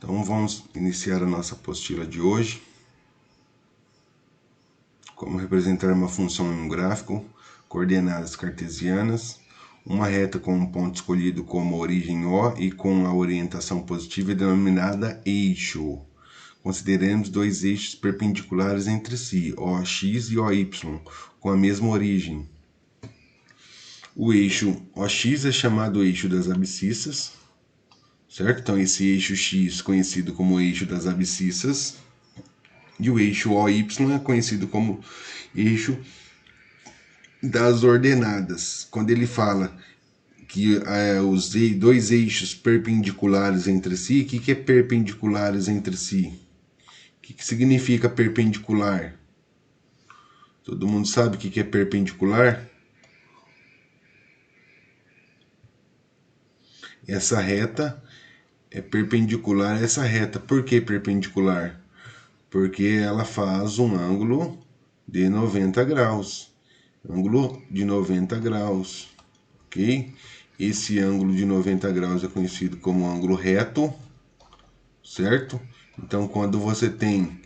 Então vamos iniciar a nossa apostila de hoje. Como representar uma função em um gráfico, coordenadas cartesianas, uma reta com um ponto escolhido como origem O e com a orientação positiva denominada eixo. Consideremos dois eixos perpendiculares entre si, OX e OY, com a mesma origem. O eixo OX é chamado eixo das abscissas, certo? Então esse eixo X conhecido como eixo das abscissas e o eixo OY é conhecido como eixo das ordenadas. Quando ele fala que os dois eixos perpendiculares entre si, o que é perpendiculares entre si? O que significa perpendicular? Todo mundo sabe o que é perpendicular? Essa reta é perpendicular a essa reta. Por que perpendicular? Porque ela faz um ângulo de 90 graus. Ângulo de 90 graus, ok? Esse ângulo de 90 graus é conhecido como ângulo reto, certo? Então, quando você tem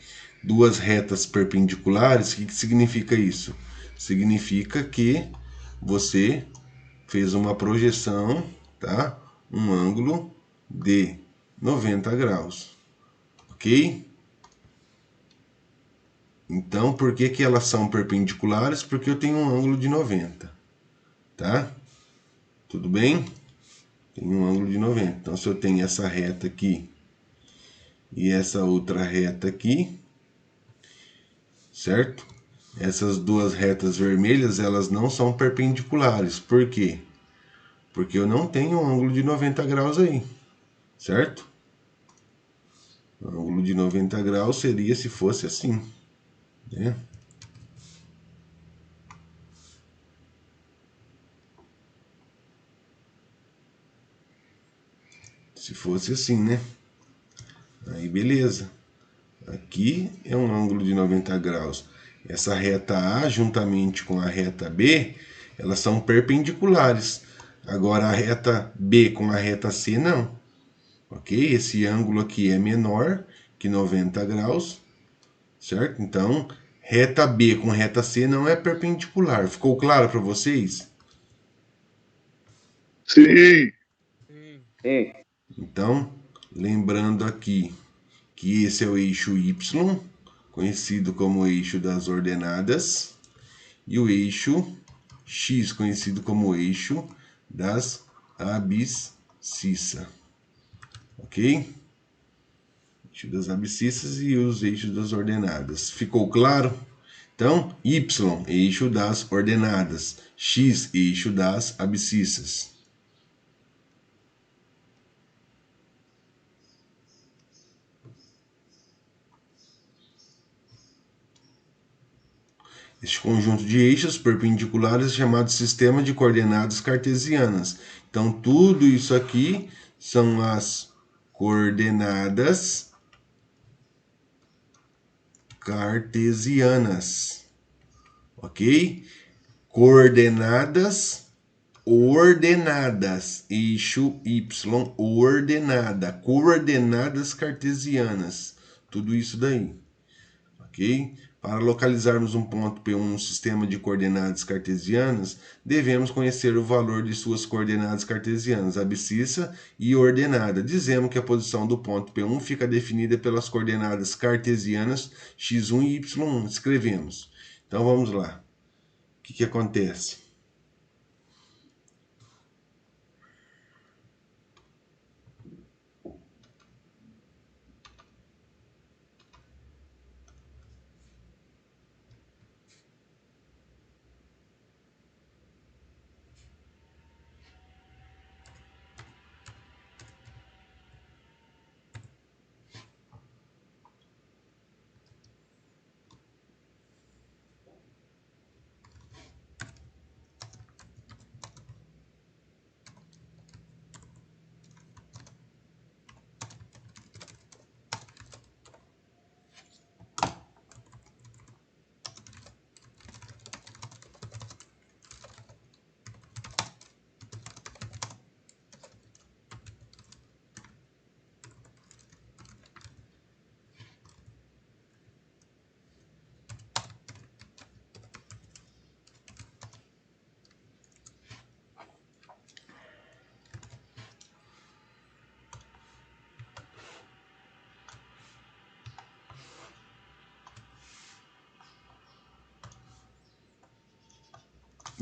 duas retas perpendiculares, o que significa isso? Significa que você fez uma projeção, tá? Um ângulo de 90 graus, ok? Então, por que elas são perpendiculares? Porque eu tenho um ângulo de 90, tá? Tudo bem? Tem um ângulo de 90. Então, se eu tenho essa reta aqui e essa outra reta aqui, certo? Essas duas retas vermelhas, elas não são perpendiculares. Por quê? Porque eu não tenho um ângulo de 90 graus aí, certo? O ângulo de 90 graus seria se fosse assim, né? Se fosse assim, né? Aí beleza. Aqui é um ângulo de 90 graus. Essa reta A, juntamente com a reta B, elas são perpendiculares. Agora a reta B com a reta C, não. Ok? Esse ângulo aqui é menor que 90 graus, certo? Então, reta B com reta C não é perpendicular. Ficou claro para vocês? Sim. Então, lembrando aqui que esse é o eixo Y, conhecido como eixo das ordenadas, e o eixo X, conhecido como eixo das abscissas. Ok? Eixo das abscissas e os eixos das ordenadas. Ficou claro? Então, Y, eixo das ordenadas. X, eixo das abscissas. Este conjunto de eixos perpendiculares é chamado sistema de coordenadas cartesianas. Então, tudo isso aqui são as coordenadas cartesianas, ok? Coordenadas ordenadas, eixo Y, ordenada, coordenadas cartesianas, tudo isso daí, ok? Para localizarmos um ponto P1 no sistema de coordenadas cartesianas, devemos conhecer o valor de suas coordenadas cartesianas, abscissa e ordenada. Dizemos que a posição do ponto P1 fica definida pelas coordenadas cartesianas x1 e y1. Escrevemos. Então vamos lá. O que acontece?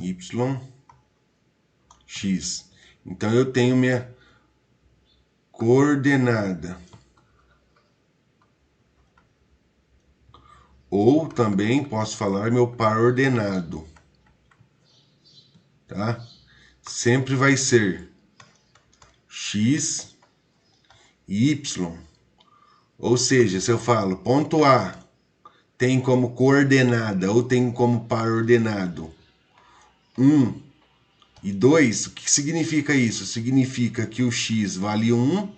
y, x. Então, eu tenho minha coordenada. Ou também posso falar meu par ordenado. Tá? Sempre vai ser x e y. Ou seja, se eu falo ponto A tem como coordenada ou tem como par ordenado 1 e 2, o que significa isso? Significa que o x vale 1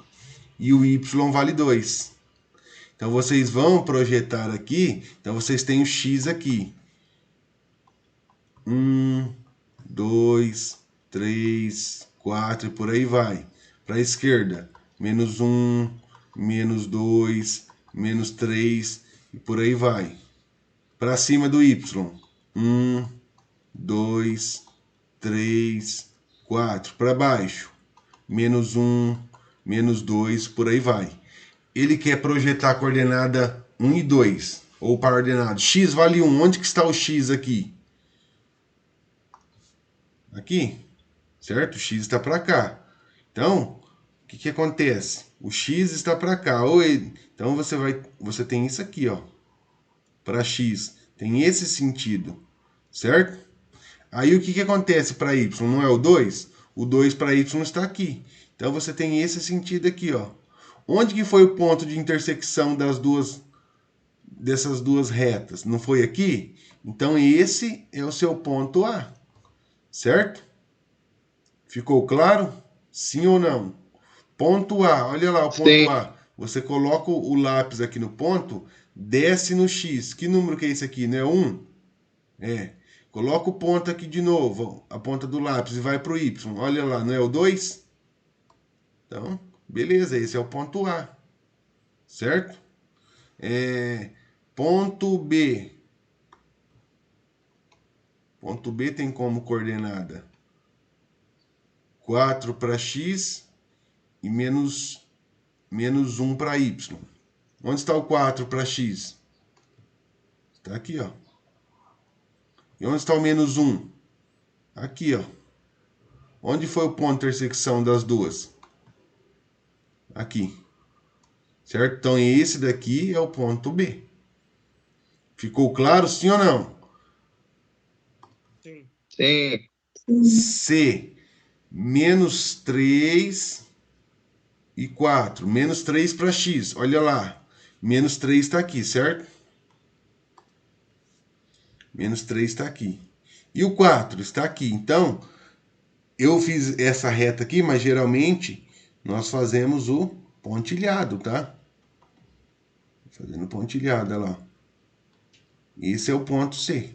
e o y vale 2. Então, vocês vão projetar aqui, então vocês têm o x aqui. 1, 2, 3, 4 e por aí vai. Para a esquerda, menos 1, menos 2, menos 3 e por aí vai. Para cima do y, 1, 2, 3, 4. Para baixo, menos 1, menos 2, por aí vai. Ele quer projetar a coordenada 1 e 2, ou par ordenado. X vale 1. Onde que está o x aqui? Aqui, certo? O x está para cá. Então, o que acontece? O x está para cá. Então, você tem isso aqui, ó. Para x. Tem esse sentido, certo? Aí, o que acontece para y? Não é o 2? O 2 para y está aqui. Então, você tem esse sentido aqui, ó. Onde que foi o ponto de intersecção dessas duas retas? Não foi aqui? Então, esse é o seu ponto A. Certo? Ficou claro? Sim ou não? Ponto A, olha lá o ponto Sim. A. Você coloca o lápis aqui no ponto, desce no X. Que número que é esse aqui? Não é 1? É. Coloca o ponto aqui de novo, a ponta do lápis, e vai para o Y. Olha lá, não é o 2? Então, beleza, esse é o ponto A. Certo? Ponto B. Ponto B tem como coordenada 4 para X e menos 1 para Y. Onde está o 4 para X? Está aqui, ó. E onde está o menos 1? Aqui, ó. Onde foi o ponto de intersecção das duas? Aqui. Certo? Então, esse daqui é o ponto B. Ficou claro, sim ou não? Sim. Sim. C, menos 3 e 4. Menos 3 para X. Olha lá. Menos 3 está aqui, certo? Menos 3 está aqui. E o 4 está aqui. Então, eu fiz essa reta aqui, mas geralmente nós fazemos o pontilhado, tá? Fazendo pontilhado, olha lá. Esse é o ponto C.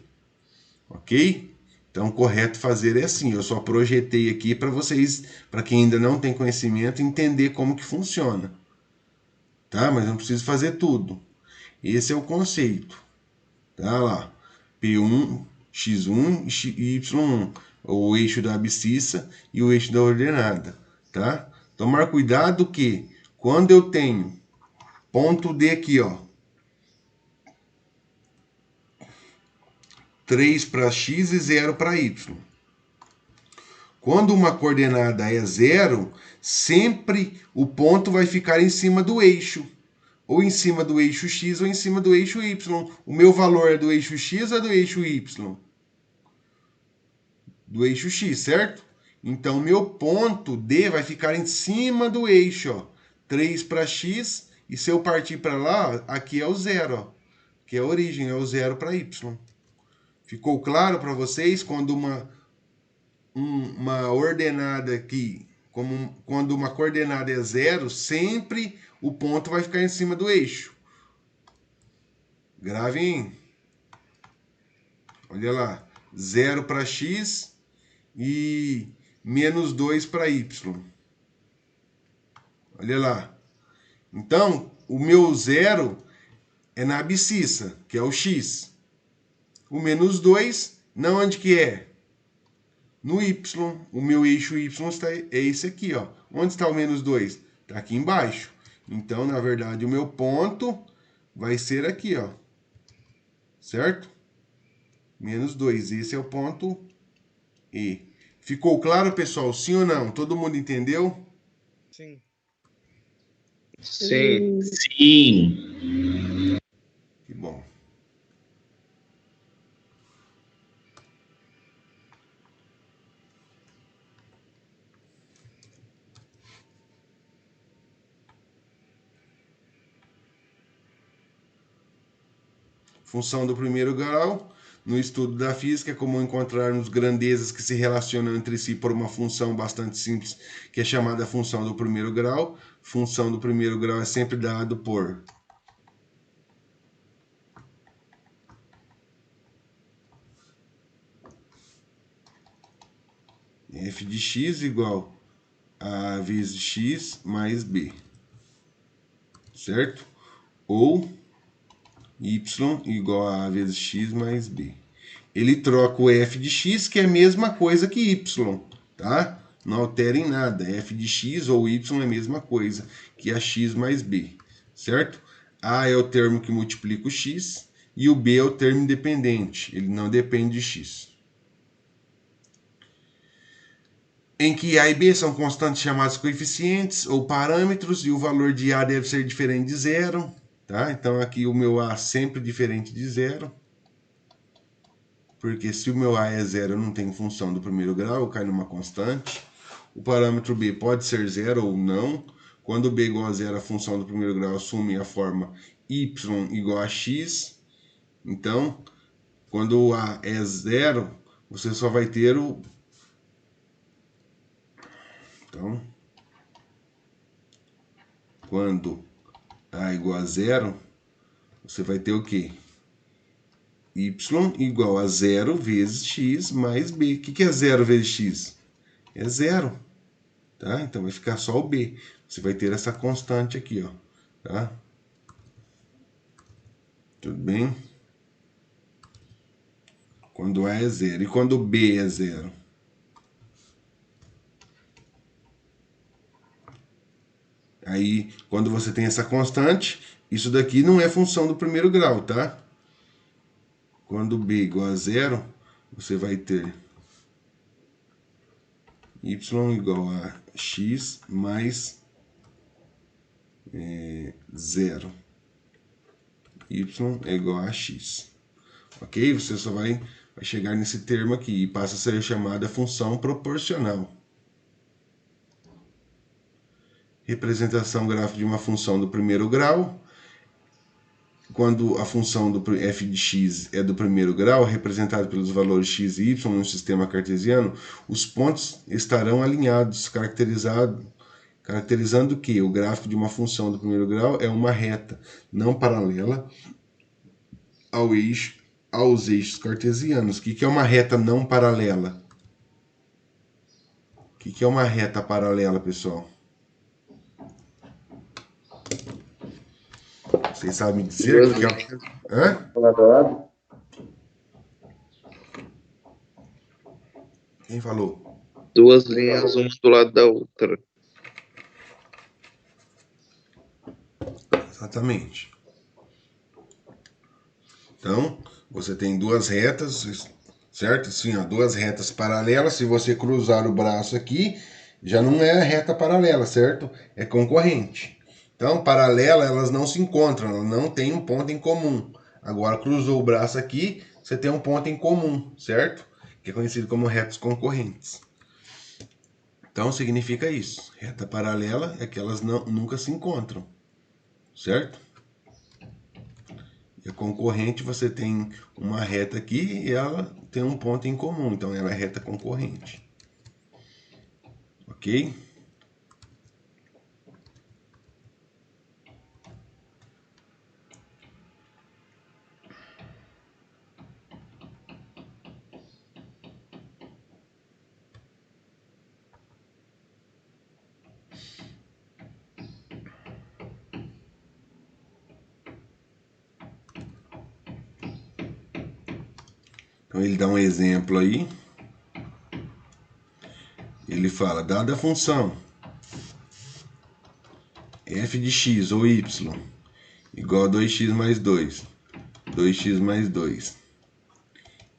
Ok? Então, o correto fazer é assim. Eu só projetei aqui para vocês, para quem ainda não tem conhecimento, entender como que funciona. Tá? Mas não preciso fazer tudo. Esse é o conceito. Tá lá. P1, X1 e Y1. O eixo da abscissa e o eixo da ordenada. Tá? Tomar cuidado que quando eu tenho ponto D aqui, ó, 3 para x e 0 para y. Quando uma coordenada é 0, sempre o ponto vai ficar em cima do eixo. Ou em cima do eixo x ou em cima do eixo y. O meu valor é do eixo x ou é do eixo y? Do eixo x, certo? Então, meu ponto D vai ficar em cima do eixo, ó. 3 para x, e se eu partir para lá, aqui é o 0, ó. Que é a origem, é o 0 para y. Ficou claro para vocês quando uma ordenada aqui, quando uma coordenada é 0, sempre o ponto vai ficar em cima do eixo. Gravem. Olha lá. 0 para x e menos 2 para y. Olha lá. Então, o meu 0 é na abscissa, que é o x. O menos 2, não onde que é? No y. O meu eixo y é esse aqui, ó. Onde está o menos 2? Está aqui embaixo. Então, na verdade, o meu ponto vai ser aqui, ó. Certo? Menos 2. Esse é o ponto E. Ficou claro, pessoal? Sim ou não? Todo mundo entendeu? Sim. Sim. Sim. Que bom. Função do primeiro grau. No estudo da física é comum encontrarmos grandezas que se relacionam entre si por uma função bastante simples, que é chamada função do primeiro grau. Função do primeiro grau é sempre dado por f de x igual a vezes x mais b, certo? Ou y igual a vezes x mais b. Ele troca o f de x, que é a mesma coisa que y, tá? Não altera em nada. F de x ou y é a mesma coisa que a x mais b, certo? A é o termo que multiplica o x e o b é o termo independente. Ele não depende de x. Em que A e B são constantes chamadas coeficientes ou parâmetros e o valor de A deve ser diferente de zero. Tá? Então aqui o meu A sempre diferente de zero. Porque se o meu A é zero, eu não tenho função do primeiro grau, eu caio numa constante. O parâmetro B pode ser zero ou não. Quando B igual a zero, a função do primeiro grau assume a forma y igual a x. Então, quando o A é zero, você só vai ter o... Então, quando A igual a zero, você vai ter o quê? Y igual a zero vezes x mais b. O que é zero vezes x? É zero. Tá? Então vai ficar só o b. Você vai ter essa constante aqui, ó. Tá? Tudo bem? Quando A é zero. E quando B é zero? Aí, quando você tem essa constante, isso daqui não é função do primeiro grau, tá? Quando B igual a zero, você vai ter y igual a x mais zero. Y é igual a x. Ok? Você só vai chegar nesse termo aqui e passa a ser chamada função proporcional. Representação gráfica de uma função do primeiro grau. Quando a função do f de x é do primeiro grau, representada pelos valores x e y no sistema cartesiano, os pontos estarão alinhados, caracterizando que o gráfico de uma função do primeiro grau é uma reta não paralela aos eixos cartesianos. O que é uma reta não paralela? O que é uma reta paralela, pessoal? Vocês sabem dizer o que é? Hã? Lado a lado. Quem falou? Duas linhas, uma do lado da outra. Exatamente. Então, você tem duas retas, certo? Assim, ó, duas retas paralelas. Se você cruzar o braço aqui, já não é reta paralela, certo? É concorrente. Então, paralela, elas não se encontram, elas não têm um ponto em comum. Agora, cruzou o braço aqui, você tem um ponto em comum, certo? Que é conhecido como retas concorrentes. Então, significa isso. Reta paralela é que elas nunca se encontram, certo? E a concorrente, você tem uma reta aqui e ela tem um ponto em comum, então ela é reta concorrente. Ok? Então ele dá um exemplo aí. Ele fala, dada a função f de x ou y igual a 2x mais 2, 2x mais 2,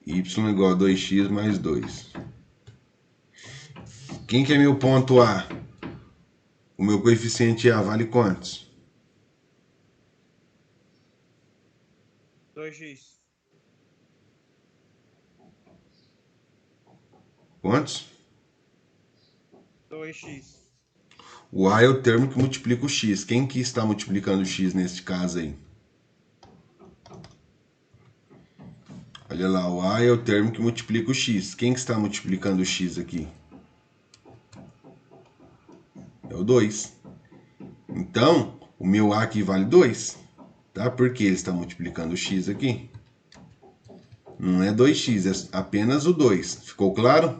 y igual a 2x mais 2. Quem que é meu ponto A? O meu coeficiente A vale quantos? 2x. Quantos? 2x. O A é o termo que multiplica o X. Quem que está multiplicando o X neste caso aí? Olha lá, o A é o termo que multiplica o X. Quem que está multiplicando o X aqui? É o 2. Então, o meu A aqui vale 2. Tá? Porque ele está multiplicando o X aqui. Não é 2x, é apenas o 2. Ficou claro?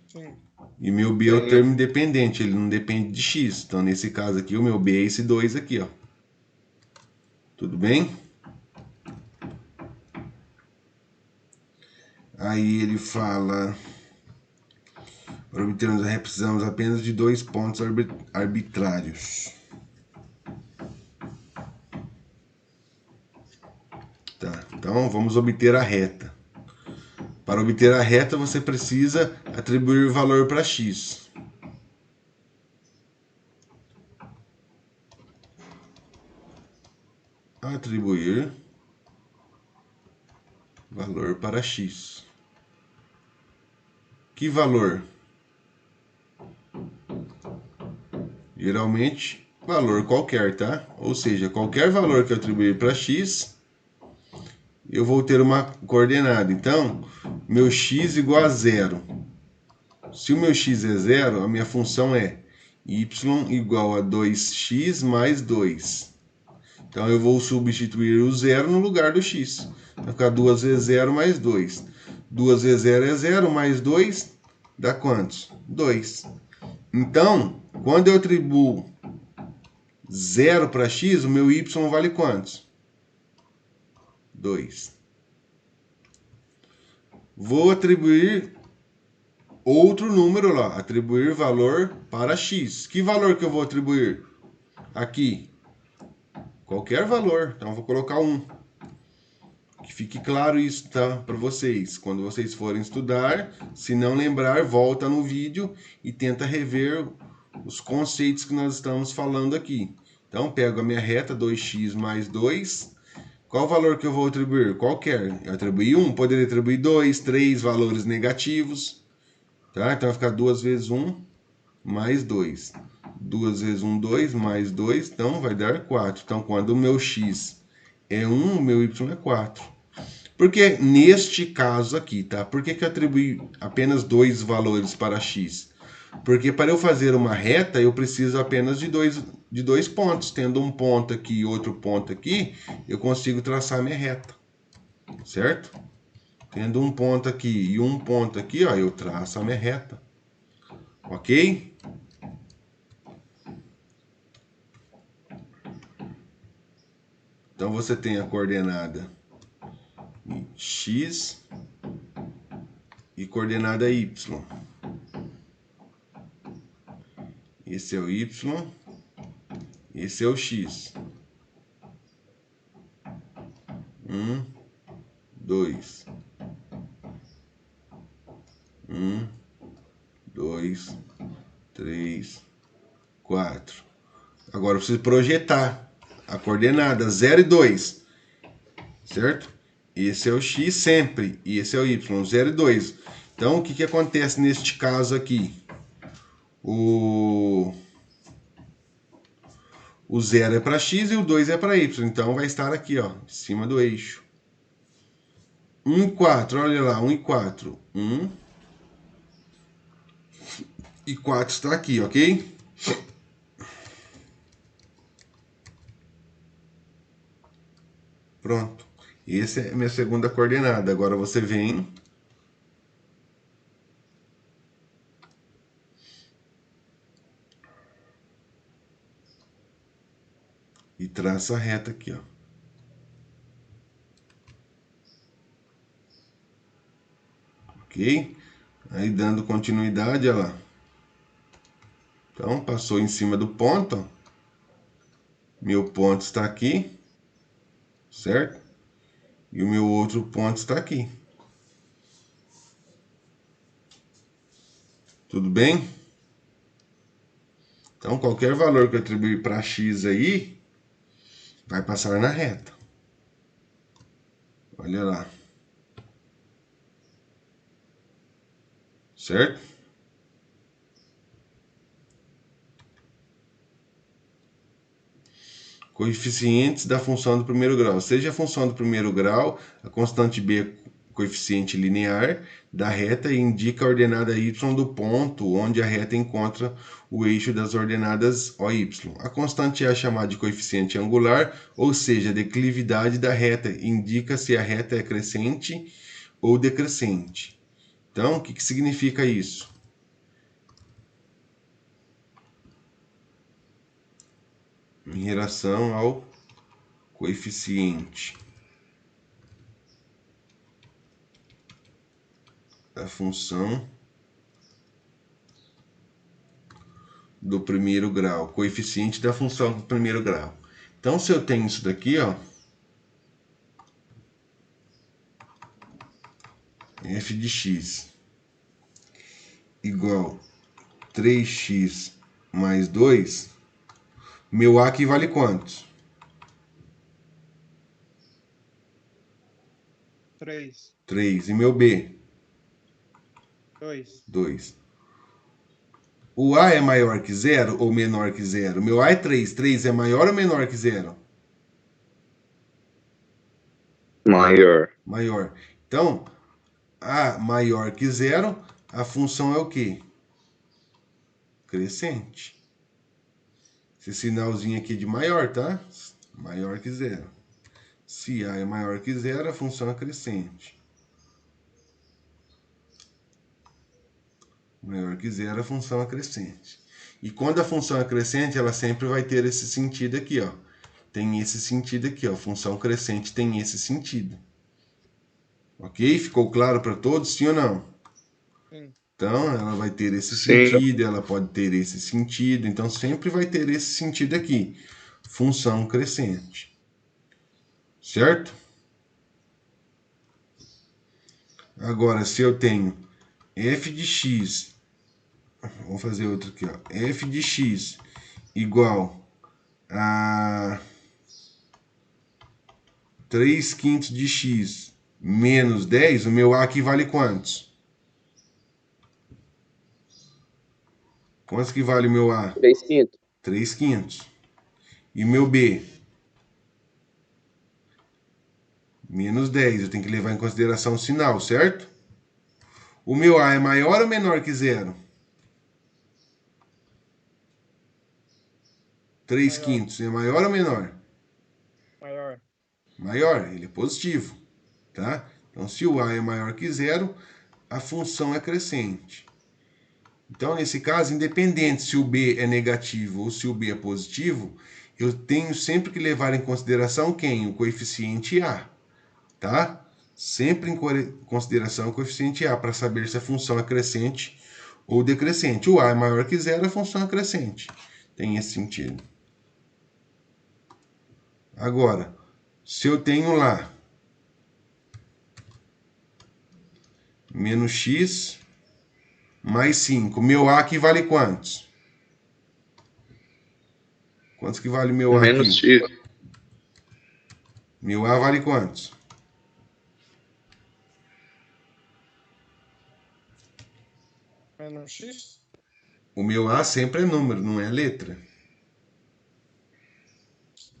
Sim. E meu B é o termo independente, ele não depende de x. Então, nesse caso aqui, o meu B é esse 2 aqui, ó. Tudo bem? Aí ele fala... Para obtermos, precisamos apenas de 2 pontos arbitrários. Tá, então vamos obter a reta. Para obter a reta, você precisa atribuir valor para x. Atribuir valor para x. Que valor? Geralmente, valor qualquer, tá? Ou seja, qualquer valor que eu atribuir para x, eu vou ter uma coordenada. Então, meu x igual a 0. Se o meu x é 0, a minha função é y igual a 2x mais 2. Então, eu vou substituir o 0 no lugar do x. Vai ficar 2 vezes 0 mais 2. 2 vezes 0 é 0, mais 2 dá quantos? 2. Então, quando eu atribuo 0 para x, o meu y vale quantos? 2. Vou atribuir outro número lá, atribuir valor para x. Que valor que eu vou atribuir? Aqui. Qualquer valor, então eu vou colocar 1. Que fique claro isso, tá? Para vocês. Quando vocês forem estudar, se não lembrar, volta no vídeo e tenta rever os conceitos que nós estamos falando aqui. Então, pego a minha reta, 2x mais 2. Qual o valor que eu vou atribuir? Qualquer. Eu atribuí 1, poderia atribuir 2, 3 valores negativos. Tá? Então vai ficar 2 vezes 1 mais 2. 2 vezes 1, 2, mais 2, então vai dar 4. Então, quando o meu x é 1, o meu y é 4. Porque neste caso aqui, tá? Por que eu atribuí apenas 2 valores para x? Porque para eu fazer uma reta, eu preciso apenas de dois pontos. Tendo um ponto aqui e outro ponto aqui, eu consigo traçar minha reta. Certo? Tendo um ponto aqui e um ponto aqui, ó, eu traço a minha reta. Ok? Então, você tem a coordenada x e coordenada y. Esse é o y, esse é o x. 1, 2. 1, 2, 3, 4. Agora eu preciso projetar a coordenada 0 e 2. Certo? Esse é o x sempre, e esse é o y, 0 e 2. Então, o que acontece neste caso aqui? O 0 é para x e o 2 é para y. Então, vai estar aqui, ó, em cima do eixo. 1 e 4, olha lá, 1 e 4. 1 e 4 está aqui, ok? Pronto. Essa é a minha segunda coordenada. Agora você vem e traça a reta aqui, ó. Ok? Aí dando continuidade, olha lá. Então, passou em cima do ponto, ó. Meu ponto está aqui, certo? E o meu outro ponto está aqui. Tudo bem? Então, qualquer valor que eu atribuir para x aí, vai passar na reta. Olha lá. Certo? Coeficientes da função do primeiro grau. Seja a função do primeiro grau, a constante b é coeficiente linear da reta e indica a ordenada y do ponto onde a reta encontra o eixo das ordenadas o e y. A constante é chamada de coeficiente angular, ou seja, a declividade da reta indica se a reta é crescente ou decrescente. Então, o que significa isso? Em relação ao coeficiente da função do primeiro grau, coeficiente da função do primeiro grau. Então, se eu tenho isso daqui, ó, f de x igual 3x mais 2, meu a aqui vale quantos? 3. 3. E meu b? 2. 2. O a é maior que 0 ou menor que 0? Meu a é 3. 3 é maior ou menor que 0? Maior. Maior. Então, a maior que 0, a função é o quê? Crescente. Esse sinalzinho aqui de maior, tá? Maior que 0. Se a é maior que 0, a função é crescente. Maior que 0, a função é crescente. E quando a função é crescente, ela sempre vai ter esse sentido aqui, ó. Tem esse sentido aqui, ó. Função crescente tem esse sentido. Ok? Ficou claro para todos, sim ou não? Sim. Então, ela vai ter esse Sim. sentido, ela pode ter esse sentido. Então, sempre vai ter esse sentido aqui. Função crescente. Certo? Agora, se eu tenho f de x, vamos fazer outro aqui, ó. F de x igual a 3/5 de x menos 10, o meu a aqui vale quantos? Quantos que vale o meu a? 3/5. 3/5. E meu b? Menos 10. Eu tenho que levar em consideração o sinal, certo? O meu a é maior ou menor que 0? 3/5 é maior ou menor? Maior. Maior, ele é positivo, tá? Então, se o a é maior que 0, a função é crescente. Então, nesse caso, independente se o b é negativo ou se o b é positivo, eu tenho sempre que levar em consideração quem? O coeficiente a, tá? Sempre em consideração o coeficiente a, para saber se a função é crescente ou decrescente. O a é maior que 0, a função é crescente. Tem esse sentido. Agora, se eu tenho lá menos x mais 5, meu a aqui vale quantos? Quantos que vale meu a Menos aqui? x. Meu a vale quantos? Menos x. O meu a sempre é número, não é letra.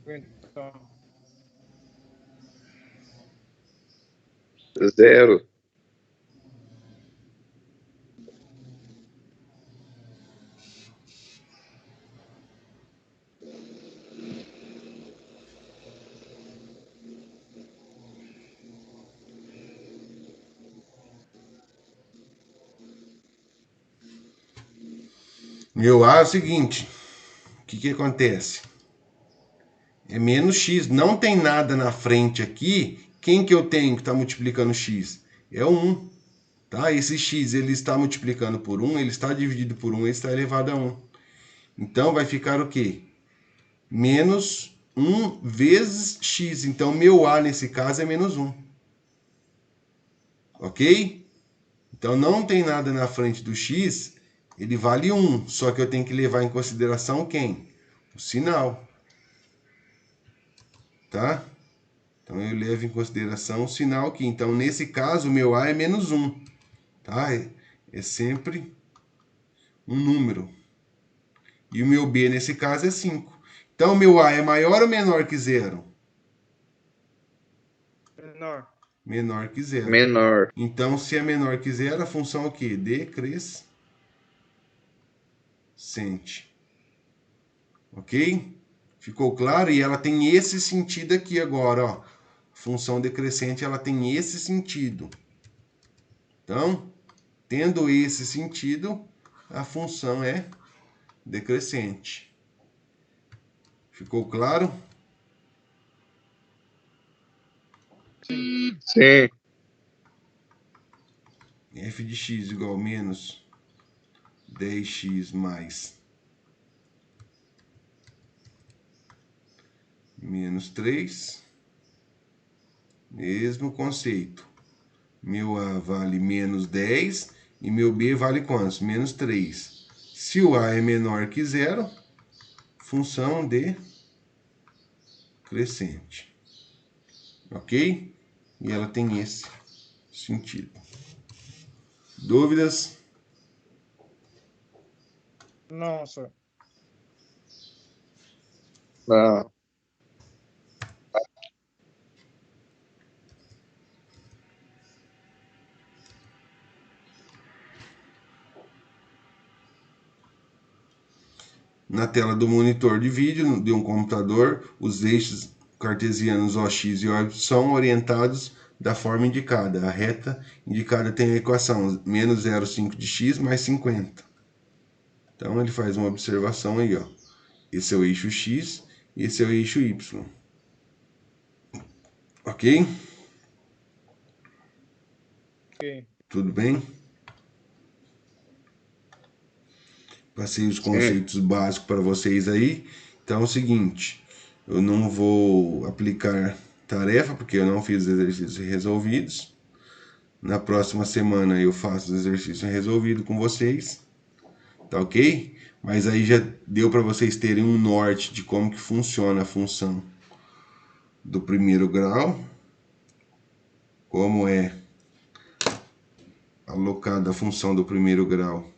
Então, 0. Meu a é o seguinte, o que acontece? É menos x, não tem nada na frente aqui. Quem que eu tenho que está multiplicando x? É o 1. Tá? Esse x ele está multiplicando por 1, ele está dividido por 1, ele está elevado a 1. Então vai ficar o quê? Menos 1 vezes x. Então meu a nesse caso é menos 1. Ok? Então não tem nada na frente do x, ele vale 1, só que eu tenho que levar em consideração quem? O sinal. Tá? Então eu levo em consideração o sinal aqui. Então nesse caso o meu A é menos 1. Tá? É sempre um número. E o meu B nesse caso é 5. Então o meu A é maior ou menor que 0? Menor. Menor que 0. Menor. Então se é menor que 0, a função é o quê? Decrescente. Ok? Ficou claro? E ela tem esse sentido aqui agora, ó. Função decrescente, ela tem esse sentido. Então, tendo esse sentido, a função é decrescente. Ficou claro? Sim. Sim. F de x igual a menos 10x mais menos 3. Mesmo conceito. Meu A vale menos 10 e meu B vale quantos? Menos 3. Se o A é menor que 0, função decrescente. Ok? E ela tem esse sentido. Dúvidas? Nossa. Não. Na tela do monitor de vídeo de um computador, os eixos cartesianos OX e OY são orientados da forma indicada. A reta indicada tem a equação menos 0,5 de x mais 50. Então ele faz uma observação aí, ó. Esse é o eixo x e esse é o eixo y. Ok? Ok. Tudo bem? Passei os Sim. conceitos básicos para vocês aí. Então é o seguinte, eu não vou aplicar tarefa, porque eu não fiz os exercícios resolvidos. Na próxima semana eu faço os exercícios resolvidos com vocês. Tá ok? Mas aí já deu para vocês terem um norte de como que funciona a função do primeiro grau. Como é alocada a função do primeiro grau